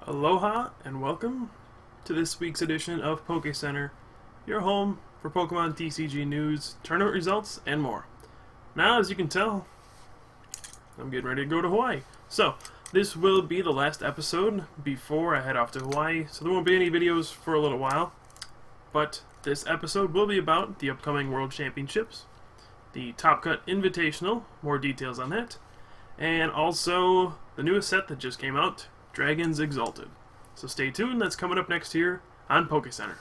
Aloha and welcome to this week's edition of Poké Center, your home for Pokemon TCG news, tournament results, and more. Now, as you can tell, I'm getting ready to go to Hawaii. So, this will be the last episode before I head off to Hawaii, so there won't be any videos for a little while. But this episode will be about the upcoming World Championships, the Cut Invitational, more details on that, and also the newest set that just came out, Dragons Exalted. So stay tuned, that's coming up next here on Poké Center.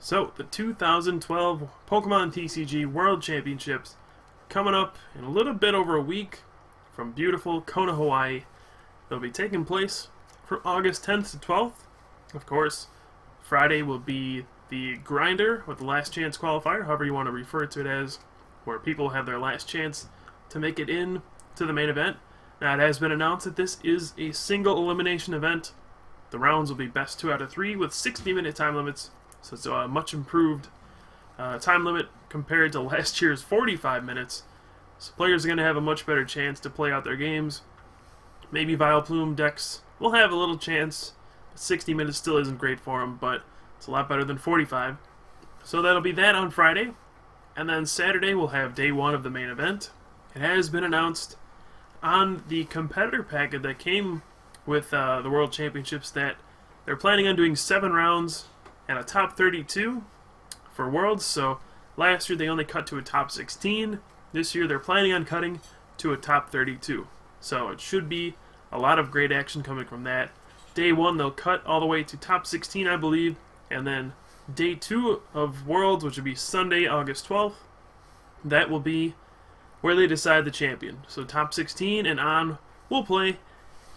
So, the 2012 Pokemon TCG World Championships coming up in a little bit over a week from beautiful Kona, Hawaii. They'll be taking place from August 10th to 12th. Of course, Friday will be the grinder with the last chance qualifier, however you want to refer to it as, where people have their last chance to make it in to the main event. Now, it has been announced that this is a single elimination event. The rounds will be best 2 out of 3 with 60-minute time limits. So it's a much improved time limit compared to last year's 45 minutes. So players are going to have a much better chance to play out their games. Maybe Vileplume decks will have a little chance. 60 minutes still isn't great for them, but it's a lot better than 45. So that'll be that on Friday. And then Saturday we'll have day 1 of the main event. It has been announced on the competitor packet that came with the World Championships that they're planning on doing 7 rounds and a top 32 for Worlds. So last year they only cut to a top 16. This year they're planning on cutting to a top 32. So it should be a lot of great action coming from that. Day 1 they'll cut all the way to top 16, I believe, and then day 2 of Worlds, which will be Sunday, August 12th, that will be where they decide the champion. So top 16 and on will play,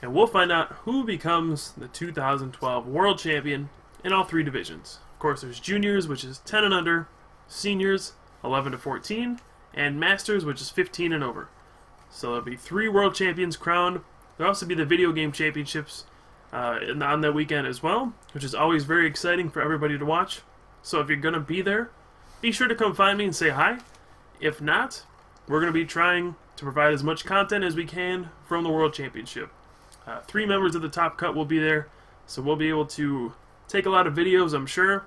and we'll find out who becomes the 2012 World Champion in all 3 divisions. Of course, there's Juniors, which is 10 and under, Seniors, 11 to 14, and Masters, which is 15 and over. So there'll be 3 World Champions crowned. There'll also be the Video Game Championships on that weekend as well, which is always very exciting for everybody to watch. So if you're going to be there, be sure to come find me and say hi. If not, we're going to be trying to provide as much content as we can from the World Championship. 3 members of the Top Cut will be there, so we'll be able to take a lot of videos, I'm sure,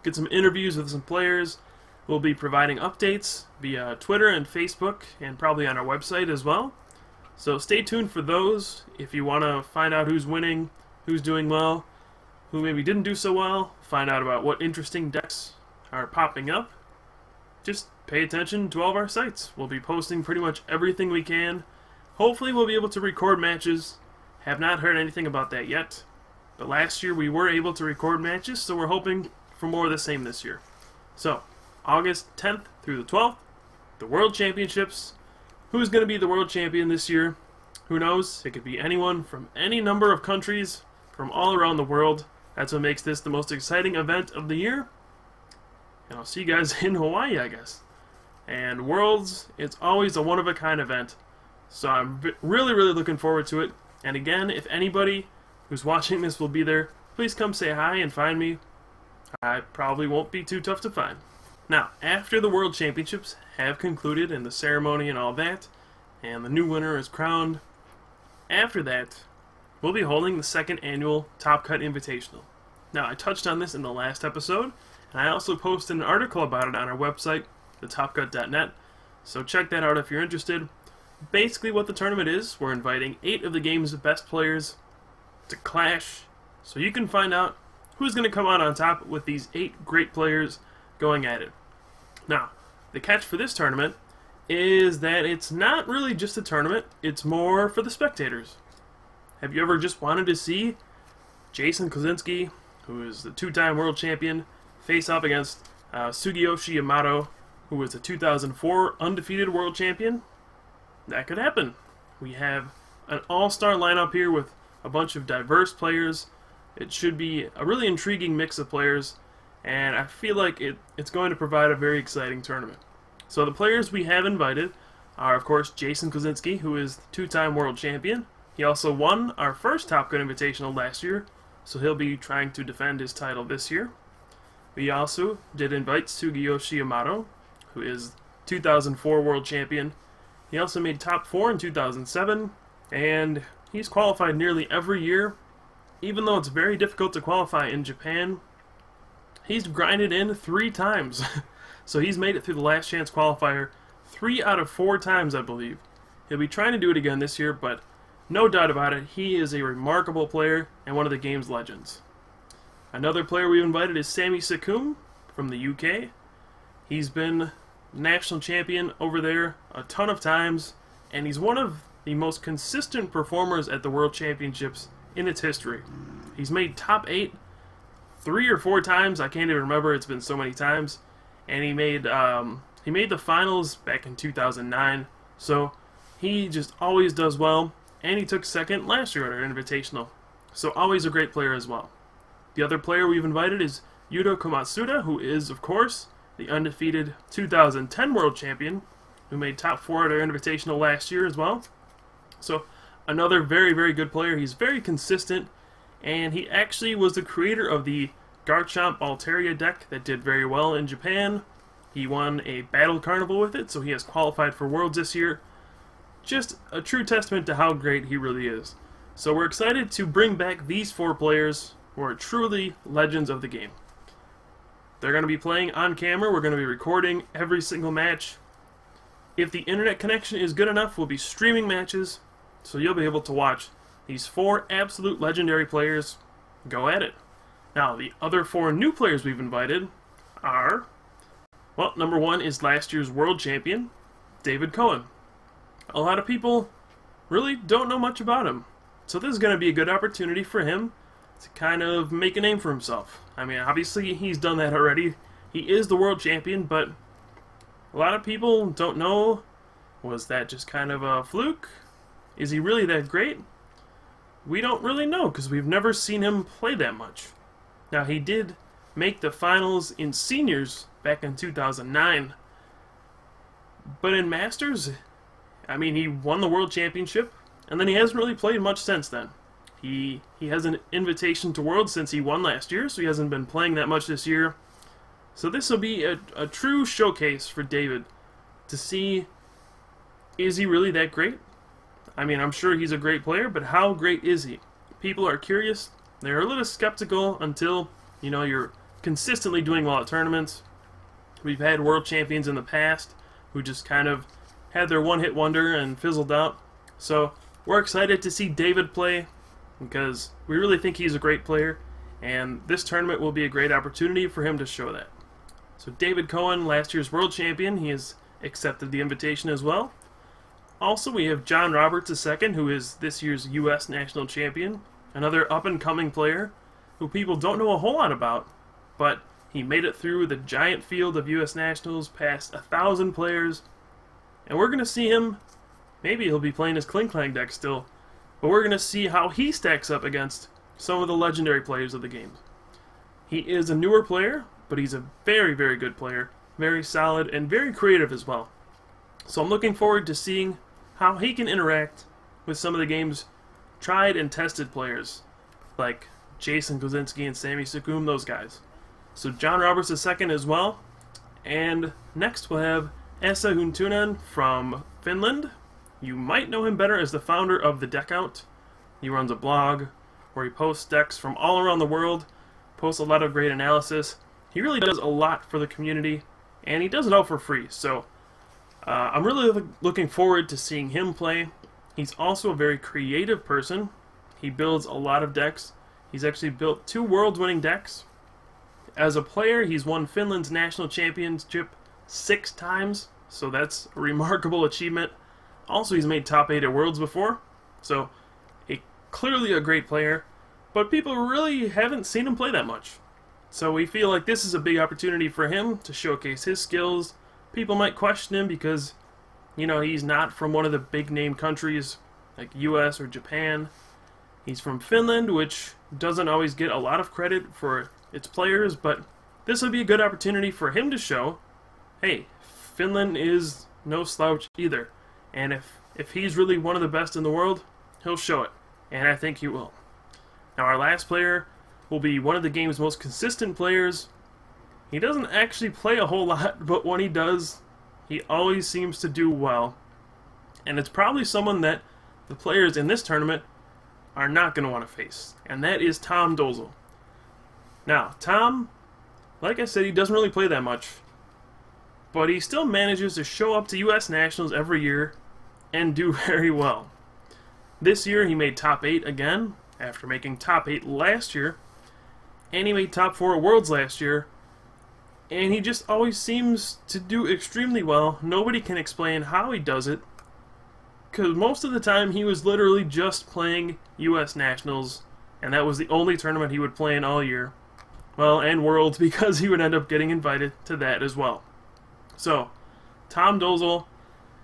get some interviews with some players. We'll be providing updates via Twitter and Facebook, and probably on our website as well. So stay tuned for those if you want to find out who's winning, who's doing well, who maybe didn't do so well, find out about what interesting decks are popping up. Just pay attention to all of our sites. We'll be posting pretty much everything we can. Hopefully we'll be able to record matches. Have not heard anything about that yet. But last year we were able to record matches, so we're hoping for more of the same this year. So, August 10th through the 12th, the World Championships. Who's going to be the World Champion this year? Who knows? It could be anyone from any number of countries from all around the world. That's what makes this the most exciting event of the year. And I'll see you guys in Hawaii, I guess. And Worlds, it's always a one-of-a-kind event. So I'm really looking forward to it. And again, if anybody who's watching this will be there, please come say hi and find me. I probably won't be too tough to find. Now, after the World Championships have concluded and the ceremony and all that, and the new winner is crowned, after that, we'll be holding the 2nd annual Cut Invitational. Now, I touched on this in the last episode, and I also posted an article about it on our website, thetopcut.net, so check that out if you're interested. Basically what the tournament is, we're inviting 8 of the game's best players to clash, so you can find out who's going to come out on top with these 8 great players going at it. Now, the catch for this tournament is that it's not really just a tournament, it's more for the spectators. Have you ever just wanted to see Jason Kozinski, who is the 2-time world champion, face off against Sugiyoshi Yamato, who was the 2004 undefeated world champion? That could happen. We have an all-star lineup here with a bunch of diverse players. It should be a really intriguing mix of players, and I feel like it's going to provide a very exciting tournament. So the players we have invited are, of course, Jason Kozinski, who is the two-time world champion. He also won our first Top Cut Invitational last year, so he'll be trying to defend his title this year. We also did invite Sugiyoshi Yamato, who is 2004 world champion. He also made top 4 in 2007, and he's qualified nearly every year. Even though it's very difficult to qualify in Japan, he's grinded in 3 times. So he's made it through the last chance qualifier 3 out of 4 times, I believe. He'll be trying to do it again this year, but no doubt about it, he is a remarkable player and one of the game's legends. Another player we've invited is Sami Sakum from the UK. He's been national champion over there a ton of times, and he's one of the most consistent performers at the World Championships in its history. He's made top 8 3 or 4 times, I can't even remember, it's been so many times, and he made the finals back in 2009, so he just always does well, and he took second last year at our Invitational, so always a great player as well. The other player we've invited is Yuto Komatsuda, who is, of course, the undefeated 2010 world champion, who made top 4 at our Invitational last year as well. So another very, very good player. He's very consistent, and he actually was the creator of the Garchomp Altaria deck that did very well in Japan. He won a Battle Carnival with it, so he has qualified for Worlds this year. Just a true testament to how great he really is. So we're excited to bring back these 4 players who are truly legends of the game. They're going to be playing on camera. We're going to be recording every single match. If the internet connection is good enough, we'll be streaming matches, so you'll be able to watch these 4 absolute legendary players go at it. Now, the other 4 new players we've invited are, well, number 1 is last year's world champion, David Cohen. A lot of people really don't know much about him, so this is going to be a good opportunity for him to kind of make a name for himself. I mean, obviously he's done that already. He is the world champion, but a lot of people don't know, was that just kind of a fluke? Is he really that great? We don't really know, because we've never seen him play that much. Now, he did make the finals in seniors back in 2009, but in Masters, I mean, he won the World Championship, and then he hasn't really played much since then. He has an invitation to Worlds since he won last year, so he hasn't been playing that much this year. So this will be a true showcase for David to see, is he really that great? I mean, I'm sure he's a great player, but how great is he? People are curious. They're a little skeptical until, you know, you're consistently doing well at tournaments. We've had world champions in the past who just kind of had their one-hit wonder and fizzled out. So we're excited to see David play because we really think he's a great player, and this tournament will be a great opportunity for him to show that. So David Cohen, last year's world champion, he has accepted the invitation as well. Also, we have John Roberts II, who is this year's U.S. national champion, another up-and-coming player who people don't know a whole lot about, but he made it through the giant field of U.S. nationals, past 1,000 players, and we're going to see him. Maybe he'll be playing his Kling Klang deck still, but we're going to see how he stacks up against some of the legendary players of the game. He is a newer player, but he's a very, very good player, very solid, and very creative as well. So I'm looking forward to seeing how he can interact with some of the game's tried and tested players, like Jason Kozinski and Sami Sakum, those guys. So John Roberts II as well. And next we'll have Esa Huntunen from Finland. You might know him better as the founder of the Deck Out. He runs a blog where he posts decks from all around the world, posts a lot of great analysis. He really does a lot for the community, and he does it all for free. So I'm really looking forward to seeing him play. He's also a very creative person. He builds a lot of decks. He's actually built 2 world-winning decks. As a player, he's won Finland's national championship 6 times, so that's a remarkable achievement. Also, he's made top 8 at Worlds before, so clearly a great player, but people really haven't seen him play that much. So we feel like this is a big opportunity for him to showcase his skills. People might question him because, you know, he's not from one of the big-name countries like US or Japan, He's from Finland, which doesn't always get a lot of credit for its players, but this would be a good opportunity for him to show, hey, Finland is no slouch either. And if he's really one of the best in the world, he'll show it. And I think he will. Now our last player will be one of the game's most consistent players. He doesn't actually play a whole lot, but when he does, he always seems to do well. And it's probably someone that the players in this tournament are not going to want to face. And that is Tom Dozel. Now, Tom, like I said, he doesn't really play that much. But he still manages to show up to US Nationals every year and do very well. This year he made top 8 again, after making top 8 last year. And he made top 4 at Worlds last year. And he just always seems to do extremely well. Nobody can explain how he does it, because most of the time he was literally just playing US Nationals, and that was the only tournament he would play in all year. Well, and Worlds, because he would end up getting invited to that as well. So, Tom Dozel,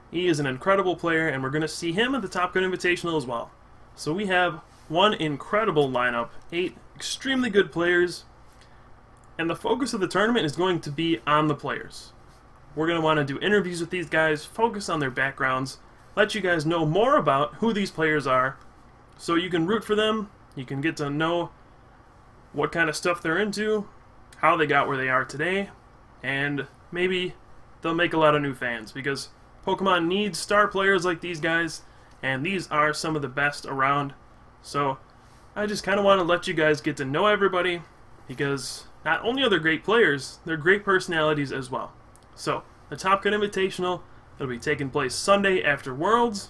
he is an incredible player, and we're going to see him at the Top Cut Invitational as well. So we have one incredible lineup, 8 extremely good players, and the focus of the tournament is going to be on the players. We're going to want to do interviews with these guys, focus on their backgrounds, let you guys know more about who these players are, so you can root for them, you can get to know what kind of stuff they're into, how they got where they are today, and maybe they'll make a lot of new fans, because Pokemon needs star players like these guys, and these are some of the best around. So I just kind of want to let you guys get to know everybody, because not only are they great players, they're great personalities as well. So, the Top Cut Invitational, it'll be taking place Sunday after Worlds,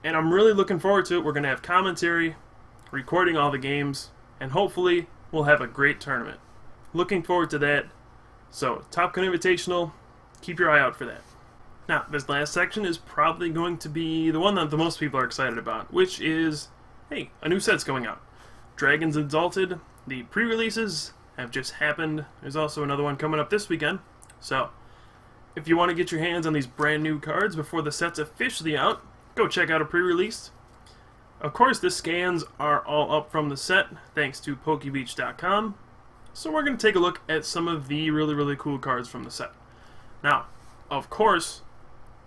and I'm really looking forward to it. We're going to have commentary, recording all the games, and hopefully we'll have a great tournament. Looking forward to that. So, Top Cut Invitational, keep your eye out for that. Now, this last section is probably going to be the one that the most people are excited about, which is, hey, a new set's going out. Dragons Exalted, the pre-releases have just happened. There's also another one coming up this weekend. So, if you want to get your hands on these brand new cards before the set's officially out, go check out a pre-release. Of course, the scans are all up from the set, thanks to PokeBeach.com. So we're going to take a look at some of the really cool cards from the set. Now, of course,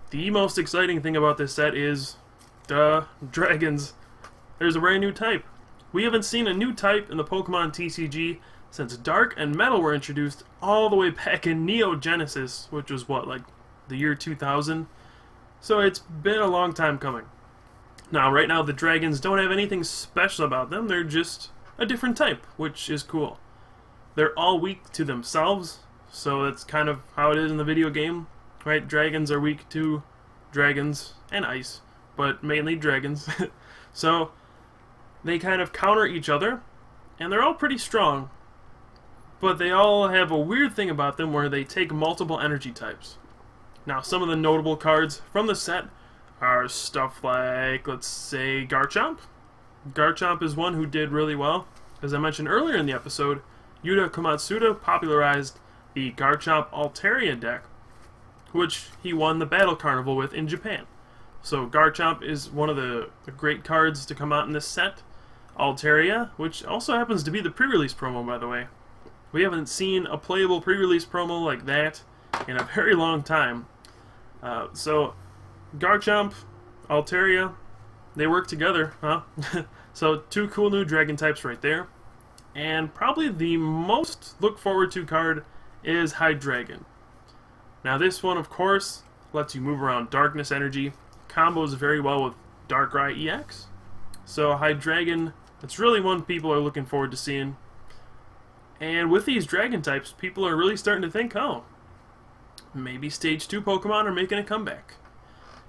the most exciting thing about this set is, Dragons. There's a brand new type. We haven't seen a new type in the Pokemon TCG since Dark and Metal were introduced all the way back in Neo Genesis, which was what, like the year 2000? So it's been a long time coming. Now, right now, the Dragons don't have anything special about them. They're just a different type, which is cool. They're all weak to themselves, so that's kind of how it is in the video game, right? Dragons are weak to dragons and ice, but mainly dragons. So they kind of counter each other, and they're all pretty strong, but they all have a weird thing about them where they take multiple energy types. Now, some of the notable cards from the set are stuff like, let's say, Garchomp. Garchomp is one who did really well. As I mentioned earlier in the episode, Yuta Komatsuda popularized the Garchomp Altaria deck, which he won the Battle Carnival with in Japan. So Garchomp is one of the great cards to come out in this set. Altaria, which also happens to be the pre-release promo, by the way. We haven't seen a playable pre-release promo like that in a very long time. So Garchomp, Altaria, they work together, huh? So 2 cool new dragon types right there. And probably the most look forward to card is Hydreigon. Now this one, of course, lets you move around darkness energy, combos very well with Darkrai EX. So Hydreigon, it's really one people are looking forward to seeing. And with these dragon types, people are really starting to think, oh, maybe Stage 2 Pokemon are making a comeback.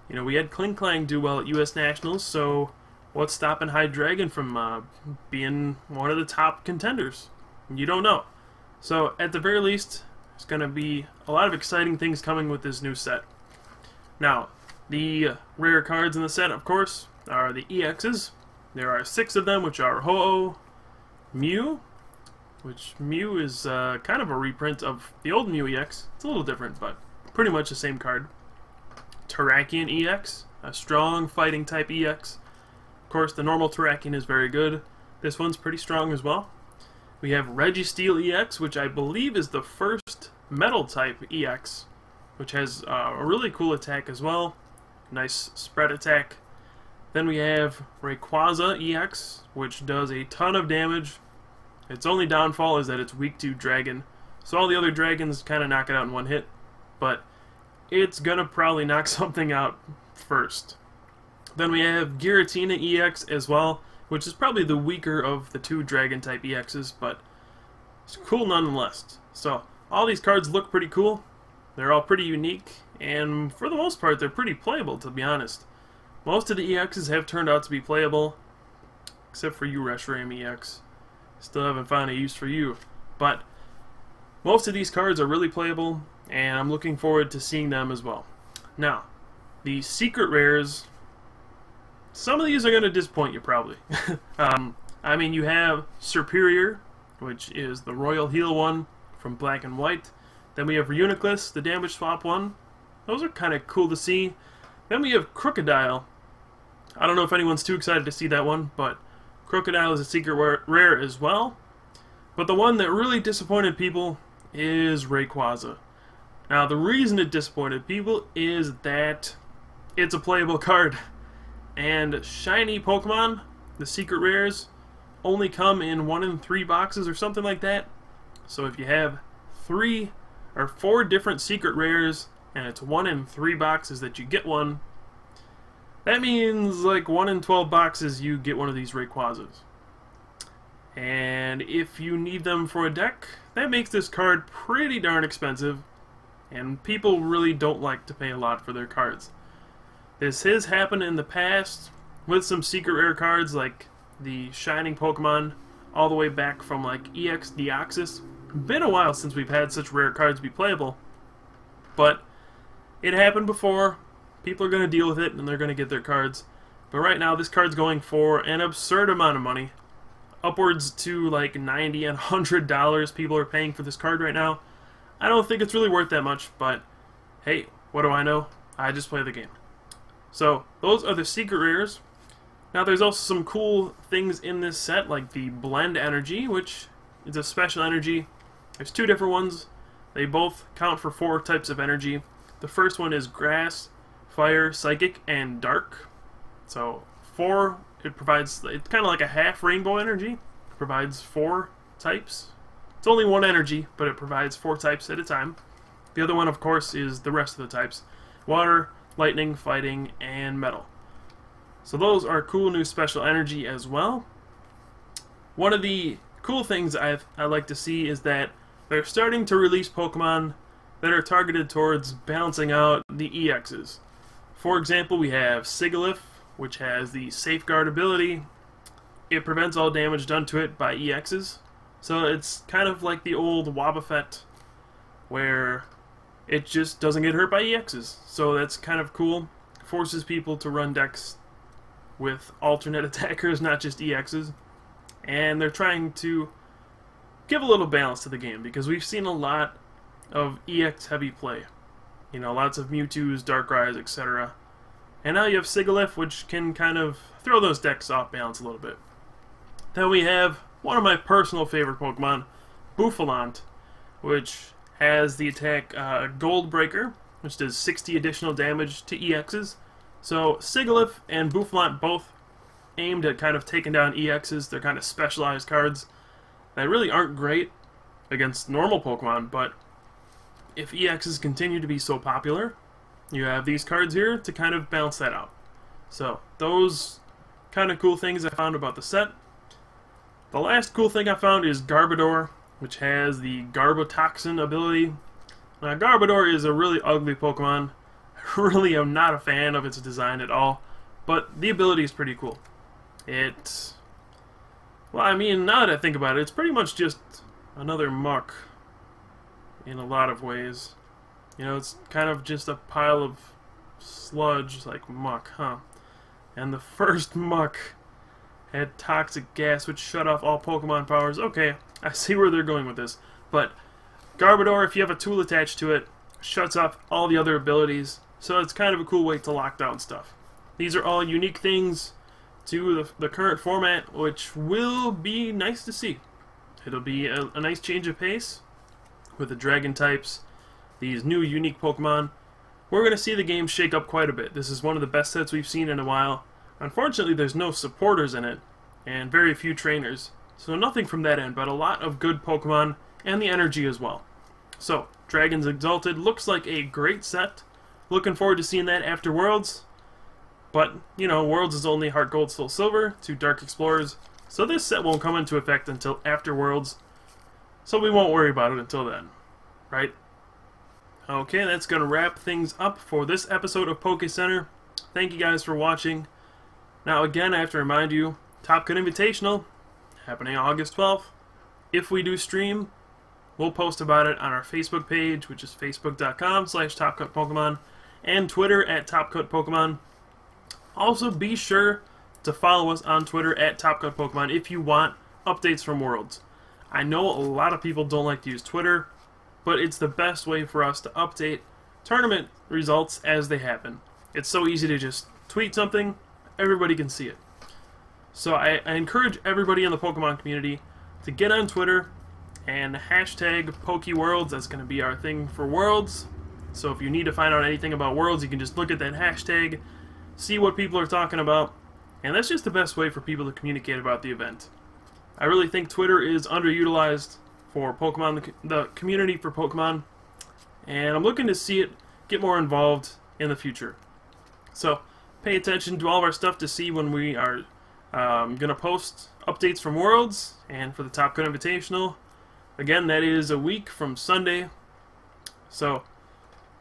You know, we had Klinklang do well at US Nationals, so what's stopping Hydreigon from being one of the top contenders? You don't know. So, at the very least, there's going to be a lot of exciting things coming with this new set. Now, the rare cards in the set, of course, are the EXs. There are 6 of them, which are Ho-Oh, Mew, which Mew is kind of a reprint of the old Mew EX. It's a little different, but pretty much the same card. Terrakion EX, a strong fighting type EX. course, the normal Terrakion is very good. This one's pretty strong as well. We have Registeel EX, which I believe is the first Metal-type EX, which has a really cool attack as well. Nice spread attack. Then we have Rayquaza EX, which does a ton of damage. Its only downfall is that it's weak to Dragon, so all the other dragons kind of knock it out in one hit, but it's gonna probably knock something out first. Then we have Giratina EX as well, which is probably the weaker of the two Dragon-type EXs, but it's cool nonetheless. So all these cards look pretty cool. They're all pretty unique, and for the most part, they're pretty playable, to be honest. Most of the EXs have turned out to be playable, except for you, Reshiram EX. Still haven't found a use for you. But most of these cards are really playable, and I'm looking forward to seeing them as well. Now, the secret rares, some of these are going to disappoint you, probably. I mean, you have Superior, which is the Royal Heal one from Black and White. Then we have Reuniclus, the damage swap one. Those are kind of cool to see. Then we have Crocodile. I don't know if anyone's too excited to see that one, but Crocodile is a secret rare as well. But the one that really disappointed people is Rayquaza. Now, the reason it disappointed people is that it's a playable card. And shiny Pokemon, the secret rares, only come in 1 in 3 boxes or something like that. So if you have 3 or 4 different secret rares, and it's 1 in 3 boxes that you get one, that means like 1 in 12 boxes you get one of these Rayquazas. And if you need them for a deck, that makes this card pretty darn expensive, and people really don't like to pay a lot for their cards. This has happened in the past with some secret rare cards like the Shining Pokemon, all the way back from like EX Deoxys. Been a while since we've had such rare cards be playable, but it happened before. People are going to deal with it, and they're going to get their cards. But right now, this card's going for an absurd amount of money. Upwards to like $90 and $100 people are paying for this card right now. I don't think it's really worth that much, but hey, what do I know? I just play the game. So, those are the secret rares. Now, there's also some cool things in this set, like the Blend Energy, which is a special energy. There's 2 different ones. They both count for 4 types of energy. The first one is Grass, Fire, Psychic, and Dark. So 4, it provides, it's kind of like a half rainbow energy. It provides 4 types. It's only 1 energy, but it provides 4 types at a time. The other one, of course, is the rest of the types. Water, Lightning, Fighting, and Metal. So those are cool new special energy as well. One of the cool things I like to see is that they're starting to release Pokemon that are targeted towards balancing out the EXs. For example, we have Sigilyph, which has the Safeguard ability. It prevents all damage done to it by EXs. So it's kind of like the old Wobbuffet, where it just doesn't get hurt by EXs. So that's kind of cool. Forces people to run decks with alternate attackers, not just EXs. And they're trying to give a little balance to the game, because we've seen a lot of EX heavy play. You know, lots of Mewtwo's, Darkrai's, etc. And now you have Sigilyph, which can kind of throw those decks off balance a little bit. Then we have one of my personal favorite Pokemon, Bouffalant, which has the attack Gold Breaker, which does 60 additional damage to EXs. So Sigilyph and Bouffalant both aimed at kind of taking down EXs. They're kind of specialized cards that really aren't great against normal Pokemon, but if EXs continue to be so popular, you have these cards here to kind of balance that out. So, those kind of cool things I found about the set. The last cool thing I found is Garbodor, which has the Garbotoxin ability. Now, Garbodor is a really ugly Pokemon. I really am not a fan of its design at all, but the ability is pretty cool. Well, I mean, now that I think about it, it's pretty much just another muck in a lot of ways. You know, it's kind of just a pile of sludge, like muck, huh? And the first muck had toxic gas, which shut off all Pokemon powers. Okay, I see where they're going with this. But Garbodor, if you have a tool attached to it, shuts off all the other abilities. So it's kind of a cool way to lock down stuff. These are all unique things to the current format, which will be nice to see. It'll be a nice change of pace with the dragon types, these new unique Pokemon. We're going to see the game shake up quite a bit. This is one of the best sets we've seen in a while. Unfortunately, there's no supporters in it, and very few trainers. So nothing from that end, but a lot of good Pokemon, and the energy as well. So, Dragons Exalted looks like a great set. Looking forward to seeing that after Worlds. But, you know, Worlds is only Heart Gold, Soul Silver, 2 Dark Explorers. So this set won't come into effect until after Worlds. So we won't worry about it until then. Right? Okay, that's going to wrap things up for this episode of Poké Center. Thank you guys for watching. Now again, I have to remind you, Top Cut Invitational, happening August 12th. If we do stream, we'll post about it on our Facebook page, which is facebook.com/TopCutPokemon, and Twitter @TopCutPokemon. Also, be sure to follow us on Twitter @TopCutPokemon if you want updates from Worlds. I know a lot of people don't like to use Twitter, but it's the best way for us to update tournament results as they happen. It's so easy to just tweet something, everybody can see it. So I encourage everybody in the Pokemon community to get on Twitter and hashtag PokeWorlds. That's going to be our thing for Worlds. So if you need to find out anything about Worlds, you can just look at that hashtag, see what people are talking about, and that's just the best way for people to communicate about the event. I really think Twitter is underutilized for Pokemon, the community for Pokemon, and I'm looking to see it get more involved in the future. So pay attention to all of our stuff to see when we are going to post updates from Worlds and for the Top Cut Invitational. Again, that is a week from Sunday. So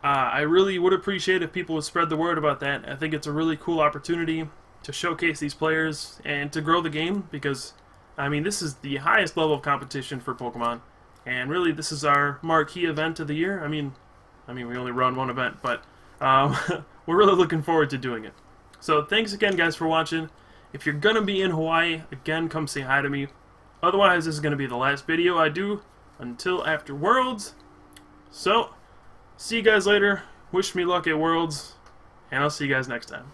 I really would appreciate if people would spread the word about that. I think it's a really cool opportunity to showcase these players and to grow the game, because I mean, this is the highest level of competition for Pokemon, and really this is our marquee event of the year. I mean we only run one event, but we're really looking forward to doing it. So thanks again, guys, for watching. If you're gonna be in Hawaii, again, come say hi to me. Otherwise, this is gonna be the last video I do until after Worlds. So see you guys later. Wish me luck at Worlds, and I'll see you guys next time.